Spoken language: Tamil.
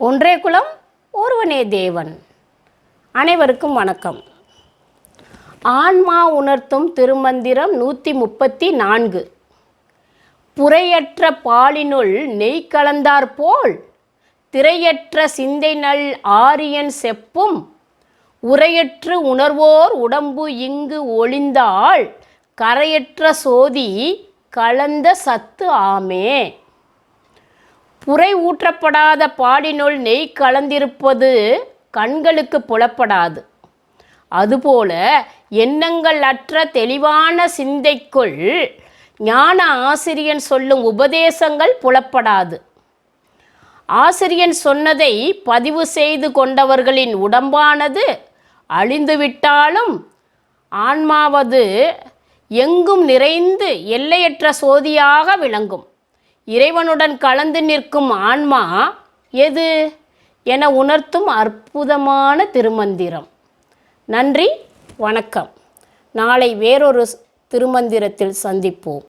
ஒன்றே குலம் ஒருவனே தேவன். அனைவருக்கும் வணக்கம். ஆன்மா உணர்த்தும் திருமந்திரம் 134. புரையற்ற பாலினுள் நெய் கலந்தாற்போல் திரையற்ற சிந்தை நல் ஆரியன் செப்பும் உரையற்று உணர்வோர் உடம்பு இங்கு ஒளிந்தால் கரையற்ற சோதி கலந்த சத்து ஆமே. புரை ஊற்றப்படாத பாலினுள் நெய் கலந்திருப்பது கண்களுக்கு புலப்படாது. அதுபோல எண்ணங்கள் அற்ற தெளிவான சிந்தைக்குள் ஞான ஆசிரியன் சொல்லும் உபதேசங்கள் புலப்படாது. ஆசிரியன் சொன்னதை பதிவு செய்து கொண்டவர்களின் உடம்பானது அழிந்துவிட்டாலும் ஆன்மாவது எங்கும் நிறைந்து எல்லையற்ற சோதியாக விளங்கும். இறைவனுடன் கலந்து நிற்கும் ஆன்மா எது என உணர்த்தும் அற்புதமான திருமந்திரம். நன்றி, வணக்கம். நாளை வேறொரு திருமந்திரத்தில் சந்திப்போம்.